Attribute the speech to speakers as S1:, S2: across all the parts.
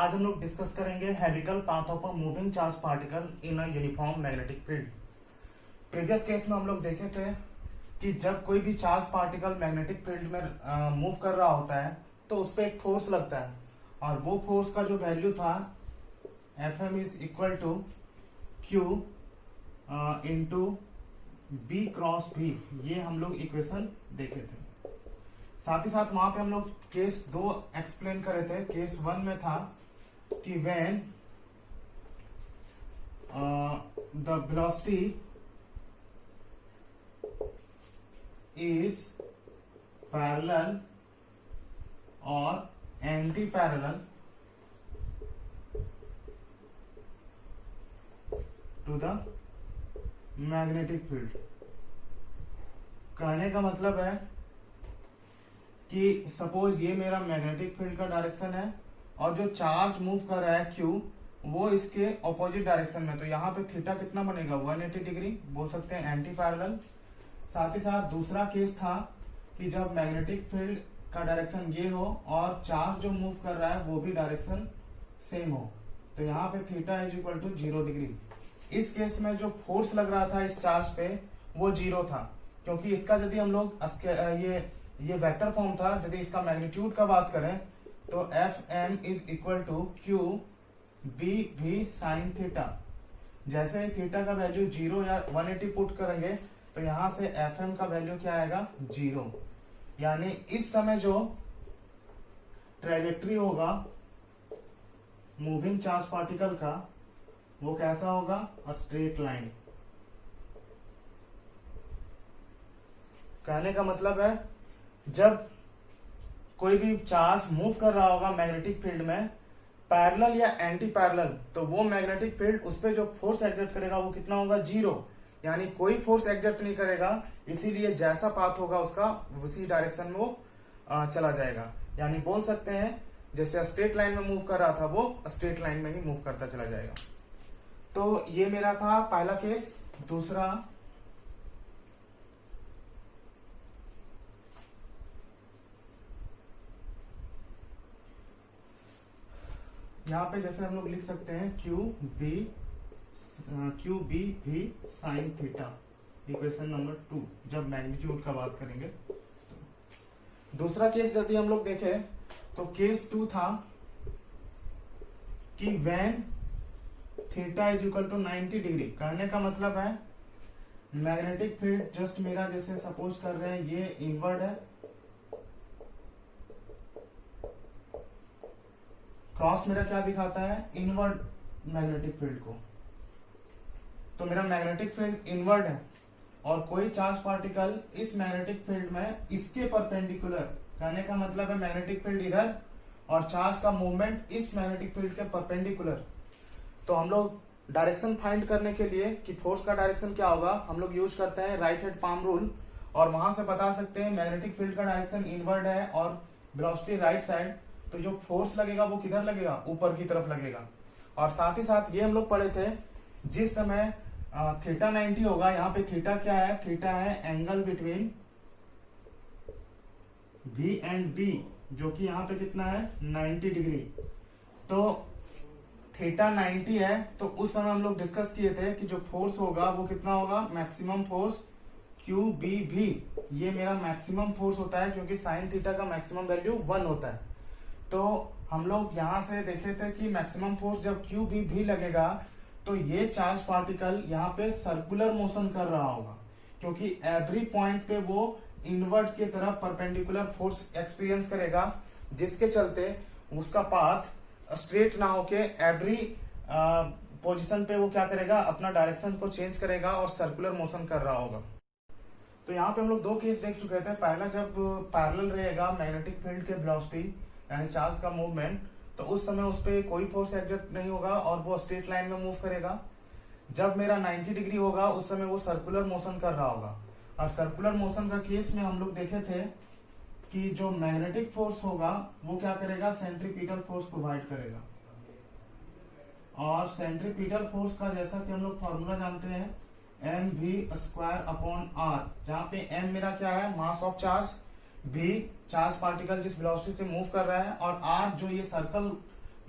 S1: आज हम लोग डिस्कस करेंगे helical path of a moving charge particle in a uniform magnetic field. Previous case में हम लोग देखे थे कि जब कोई भी चार्ज पार्टिकल मैग्नेटिक फील्ड में मूव कर रहा होता है तो उस पर एक फोर्स लगता है और वो फोर्स का जो वैल्यू था Fm is equal to Q into B cross B. ये हम लोग इक्वेशन देखे थे। साथ ही साथ वहां पे हम लोग केस 2 एक्सप्लेन करे थे। केस 1 में था कि when the velocity is parallel और anti parallel to the magnetic field. कहने का मतलब है कि सपोज ये मेरा मैग्नेटिक फील्ड का डायरेक्शन है और जो चार्ज मूव कर रहा है Q वो इसके ऑपोजिट डायरेक्शन में, तो यहाँ पे थीटा कितना बनेगा 180 डिग्री, बोल सकते हैं एंटी पैरेलल। साथ ही साथ दूसरा केस था कि जब मैग्नेटिक फील्ड का डायरेक्शन ये हो और चार्ज जो मूव कर रहा है वो भी डायरेक्शन सेम हो, तो यहाँ पे theta is equal to 0 degree. इस केस में जो फोर्स लग रहा था इस चार्ज पे वो 0 था, क्योंकि इसका यदि हम लोग ये वेक्टर फॉर्म था। यदि इसका मैग्नीट्यूड का बात करें तो Fm is equal to Q B भी साइन थीटा। जैसे थीटा का वैल्यू 0 या 180 पुट करेंगे तो यहां से Fm का वैल्यू क्या आएगा 0। यानी इस समय जो ट्रेजेक्ट्री होगा मूविंग चार्ज पार्टिकल का वो कैसा होगा, अ स्ट्रेट लाइन। कहने का मतलब है जब कोई भी चार्ज मूव कर रहा होगा मैग्नेटिक फील्ड में पैरेलल या एंटी पैरेलल, तो वो मैग्नेटिक फील्ड उस पर जो फोर्स एक्सर्ट करेगा वो कितना होगा 0। यानी कोई फोर्स एक्सर्ट नहीं करेगा, इसीलिए जैसा पाथ होगा उसका उसी डायरेक्शन में वो चला जाएगा। यानी बोल सकते हैं जैसे स्ट्रेट लाइन में मूव कर रहा था वो स्ट्रेट लाइन में ही मूव करता चला जाएगा। तो ये मेरा था पहला केस। दूसरा, यहाँ पे जैसे हम लोग लिख सकते हैं क्यू बी भी साइन थीटा, इक्वेशन नंबर 2, जब मैग्नीट्यूड का बात करेंगे। दूसरा केस यदि हम लोग देखें तो केस 2 था कि when theta is equal to 90 degree. कहने का मतलब है मैग्नेटिक फील्ड जस्ट मेरा जैसे सपोज कर रहे हैं ये इनवर्ड है, क्रॉस मेरा क्या दिखाता है इनवर्ड मैग्नेटिक फील्ड को, तो मेरा मैग्नेटिक फील्ड इनवर्ड है और कोई चार्ज पार्टिकल इस मैग्नेटिक फील्ड में इसके परपेंडिकुलर। कहने का मतलब है मैग्नेटिक फील्ड इधर और चार्ज का मूवमेंट इस मैग्नेटिक फील्ड के परपेंडिकुलर। तो हम लोग डायरेक्शन फाइंड करने के लिए कि फोर्स का डायरेक्शन क्या होगा, हम लोग यूज करते हैं राइट हैंड पाम रूल और वहां से बता सकते हैं मैग्नेटिक फील्ड का डायरेक्शन इनवर्ड है और वेलोसिटी राइट साइड, तो जो फोर्स लगेगा वो किधर लगेगा, ऊपर की तरफ लगेगा। और साथ ही साथ ये हम लोग पढ़े थे जिस समय थीटा 90 होगा, यहाँ पे थीटा क्या है, थीटा है angle between V and B, जो कि यहाँ पे कितना है 90 डिग्री। तो थीटा 90 है, तो उस समय हम लोग डिस्कस किए थे कि जो फोर्स होगा वो कितना होगा, मैक्सिमम फोर्स क्यू बी भी। ये मेरा मैक्सिमम फोर्स होता है क्योंकि साइन थीटा का मैक्सिमम वैल्यू 1 होता है। तो हम लोग यहां से देखे थे कि मैक्सिमम फोर्स जब क्यू बी भी लगेगा तो ये चार्ज पार्टिकल यहाँ पे सर्कुलर मोशन कर रहा होगा, क्योंकि एवरी पॉइंट पे वो इनवर्ड की तरफ परपेंडिकुलर फोर्स एक्सपीरियंस करेगा, जिसके चलते उसका पाथ स्ट्रेट ना होके एवरी पोजीशन पे वो क्या करेगा, अपना डायरेक्शन को चेंज करेगा और सर्कुलर मोशन कर रहा होगा। तो यहाँ पे हम लोग 2 केस देख चुके थे। पहला जब पैरेलल रहेगा मैग्नेटिक फील्ड के वेलोसिटी यानी चार्ज का मूवमेंट, तो उस समय उस पर कोई फोर्स एक्सर्ट नहीं होगा और वो स्ट्रेट लाइन में मूव करेगा। जब मेरा 90 डिग्री होगा उस समय वो सर्कुलर मोशन कर रहा होगा। और सर्कुलर मोशन का केस में हम लोग देखे थे कि जो मैग्नेटिक फोर्स होगा वो क्या करेगा, सेंट्रीपिटल फोर्स प्रोवाइड करेगा। और सेंट्रीपिटल फोर्स का जैसा कि हम लोग फॉर्मूला जानते हैं mv²/r, जहां पे m मेरा क्या है mass of charge, v charge particle जिस वेलोसिटी से मूव कर रहा है, और r जो ये सर्कल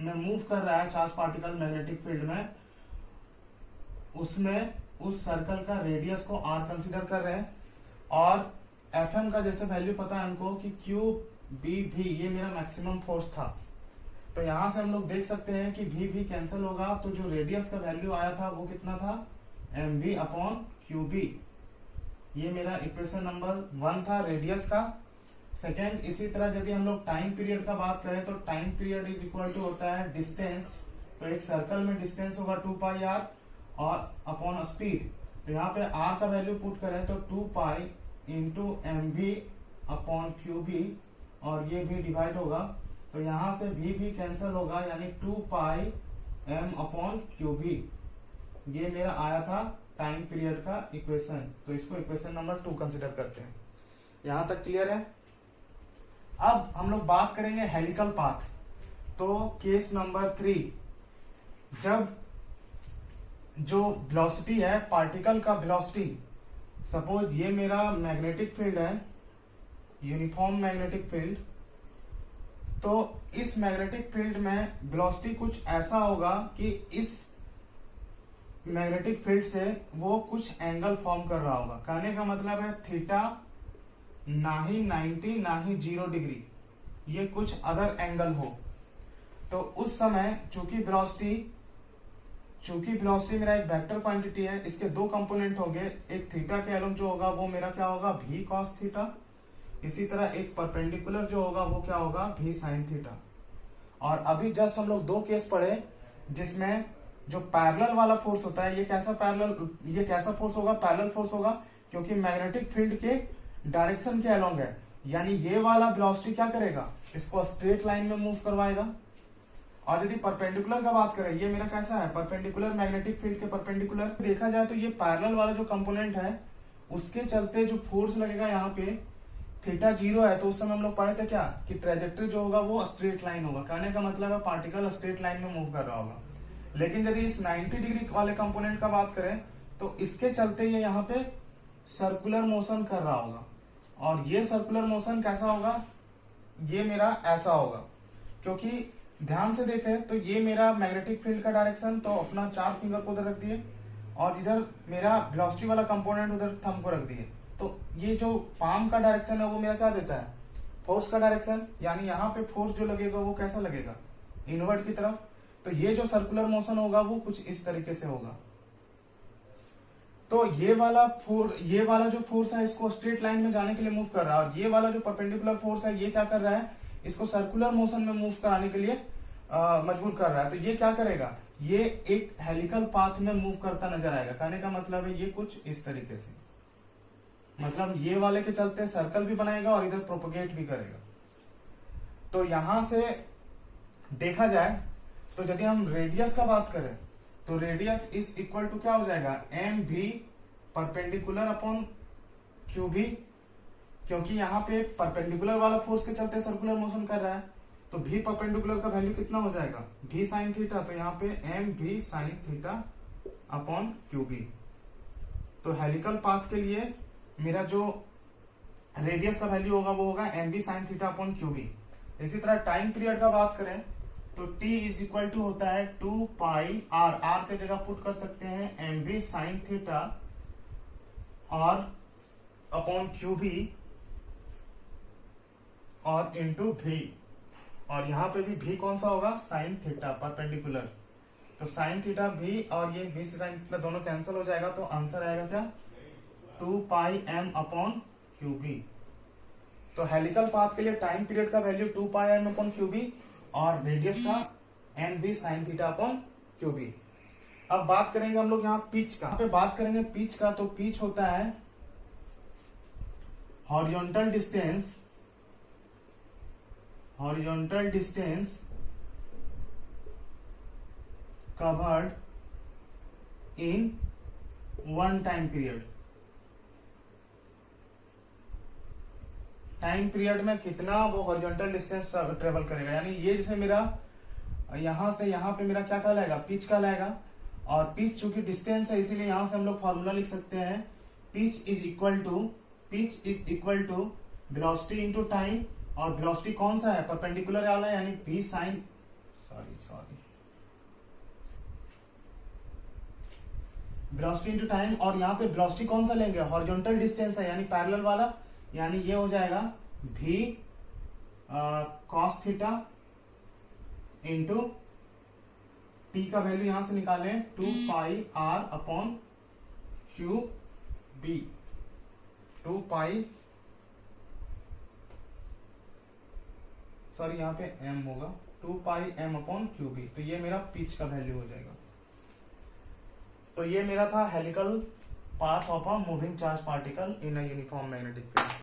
S1: में मूव कर रहा है चार्ज पार्टिकल मैग्नेटिक फील्ड में, उसमें उस सर्कल का रेडियस को r कंसीडर कर रहे हैं। और Fm का जैसे वैल्यू पता है हमको कि QBV ये मेरा मैक्सिमम फोर्स था। तो यहां से हम लोग देख सकते हैं कि V कैंसिल होगा, तो जो रेडियस का वैल्यू आया था वो कितना था, mv अपॉन QB। ये मेरा इक्वेशन नंबर 1 था रेडियस का। सेकेंड, इसी तरह यदि हम लोग टाइम पीरियड का बात करें तो time period is equal to होता है डिस्टेंस। तो एक सर्कल में डिस्टेंस होगा 2 पाई r और अपॉन स्पीड। तो यहाँ पे r का वैल्यू पुट करें तो 2 pi into mv upon QB, और ये भी डिवाइड होगा तो यहाँ से v कैंसिल होगा, यानी 2 पाई m अपॉन QB। ये मेरा आया था टाइम पीरियड का इक्वेशन। तो इसको इक्वेशन नंबर 2 कंसिडर करते हैं। यहां तक क्लियर है। अब हम लोग बात करेंगे हेलिकल पाथ। तो केस नंबर 3, जब जो वेलोसिटी है पार्टिकल का वेलोसिटी, सपोज ये मेरा मैग्नेटिक फील्ड है, यूनिफॉर्म मैग्नेटिक फील्ड, तो इस मैग्नेटिक फील्ड में वेलोसिटी कुछ ऐसा होगा कि इस मैग्नेटिक फील्ड से वो कुछ एंगल फॉर्म कर रहा होगा। कहने का मतलब है थीटा ना ही 90 ना ही 0 डिग्री, ये कुछ अदर एंगल हो। तो उस समय चूंकि वेलोसिटी मेरा एक वेक्टर क्वांटिटी है, इसके दो कंपोनेंट हो गए, एक थीटा के अलोंग जो होगा वो मेरा क्या होगा, v cos थीटा। इसी तरह एक परपेंडिकुलर जो होगा वो क्या होगा, v sin थीटा। और अभी जस्ट हम लोग 2 केस पढ़े जिसमें जो पैरेलल वाला फोर्स होता है, ये कैसा फोर्स होगा, पैरेलल फोर्स होगा, क्योंकि मैग्नेटिक फील्ड के डायरेक्शन के अलोंग है। यानी ये वाला वेलोसिटी क्या करेगा, इसको स्ट्रेट लाइन में मूव करवाएगा। और यदि परपेंडिकुलर का बात करें, ये मेरा कैसा है, परपेंडिकुलर, मैग्नेटिक फील्ड के परपेंडिकुलर देखा जाए तो ये पैरेलल वाला जो कंपोनेंट है उसके चलते जो फोर्स लगेगा यहाँ पे, थीटा 0 है, तो उस समय हम लोग पढ़े थे क्या कि ट्रेजेक्टरी जो होगा वो स्ट्रेट लाइन होगा। कहने का मतलब है पार्टिकल स्ट्रेट लाइन में मूव कर रहा होगा। लेकिन यदि इस 90 डिग्री वाले कंपोनेंट का बात करें तो इसके चलते ये यहाँ पे सर्कुलर मोशन कर रहा होगा। और ये सर्कुलर मोशन कैसा होगा, ये मेरा ऐसा होगा, क्योंकि ध्यान से देखें तो ये मेरा मैग्नेटिक फील्ड का डायरेक्शन, तो अपना 4 फिंगर को उधर रख दिए और इधर मेरा वेलोसिटी वाला कंपोनेंट उधर थंब को रख दिए। तो ये जो पाम का डायरेक्शन है वो मेरा क्या देता है, फोर्स का डायरेक्शन। यानी यहाँ पे फोर्स जो लगेगा वो कैसा लगेगा, इनवर्ट की तरफ। तो ये जो सर्कुलर मोशन होगा वो कुछ इस तरीके से होगा। तो ये वाला जो फोर्स है इसको स्ट्रेट लाइन में जाने के लिए मूव कर रहा है, और ये वाला जो परपेंडिकुलर फोर्स है ये क्या कर रहा है, इसको सर्कुलर मोशन में मूव कराने के लिए मजबूर कर रहा है। तो ये क्या करेगा, ये एक हेलिकल पाथ में मूव करता नजर आएगा। कहने का मतलब है ये कुछ इस तरीके से, मतलब ये वाले के चलते सर्कल भी बनाएगा और इधर प्रोपोगेट भी करेगा। तो यहां से देखा जाए तो यदि हम रेडियस का बात करें तो रेडियस इज इक्वल टू क्या हो जाएगा, एम भी परपेंडिकुलर अपॉन QB, क्योंकि यहाँ पे परपेंडिकुलर वाला फोर्स के चलते सर्कुलर मोशन कर रहा है। तो भी परपेंडिकुलर का वैल्यू कितना हो जाएगा, भी साइन थीटा। तो यहाँ पे एम भी साइन थीटा अपॉन QB। तो हेलिकल पाथ के लिए मेरा जो रेडियस का वैल्यू होगा वो होगा एम भी साइन थीटा अपॉन QB। इसी तरह टाइम पीरियड का बात करें तो t इज इक्वल टू होता है 2 पाई r के जगह पुट कर सकते हैं एम भी साइन थीटा और अपॉन QB और इंटू v। और यहाँ पे भी v कौन सा होगा, साइन थीटा परपेंडिकुलर। तो साइन थीटा v और ये v साइन थीटा दोनों कैंसिल हो जाएगा, तो आंसर आएगा क्या, 2 पाई m अपॉन QB। तो हेलिकल पाथ के लिए टाइम पीरियड का वैल्यू 2 पाई m अपॉन QB और रेडियस का एम भी साइन थीटा अपॉन QB। अब बात करेंगे हम लोग यहाँ पिच का। यहाँ पे बात करेंगे पिच का। तो पिच होता है horizontal distance covered in 1 time period. Time period में कितना वो हॉरिजॉन्टल डिस्टेंस ट्रेवल करेगा। यानी ये जैसे मेरा यहां से यहां पे मेरा क्या कहलाएगा, पिच कहलाएगा। और पिच चूंकि डिस्टेंस है इसीलिए यहां से हम लोग फॉर्मूला लिख सकते हैं, pitch is equal to velocity into time. और वेलोसिटी कौन सा है, परपेंडिकुलर वाला है, यानी v sine sorry, velocity into time, और यहाँ पे वेलोसिटी कौन सा लेंगे, हॉरिजॉन्टल डिस्टेंस है यानी पैरेलल वाला, यानी ये हो जाएगा v cos theta into t का वैल्यू यहां से निकालें 2 पाई r अपॉन क्यू बी, 2 पाई, सॉरी यहाँ पे m होगा 2 पाई m अपॉन क्यू बी, तो ये मेरा पिच का वैल्यू हो जाएगा। तो ये मेरा था helical path of a moving charge particle in a uniform magnetic field.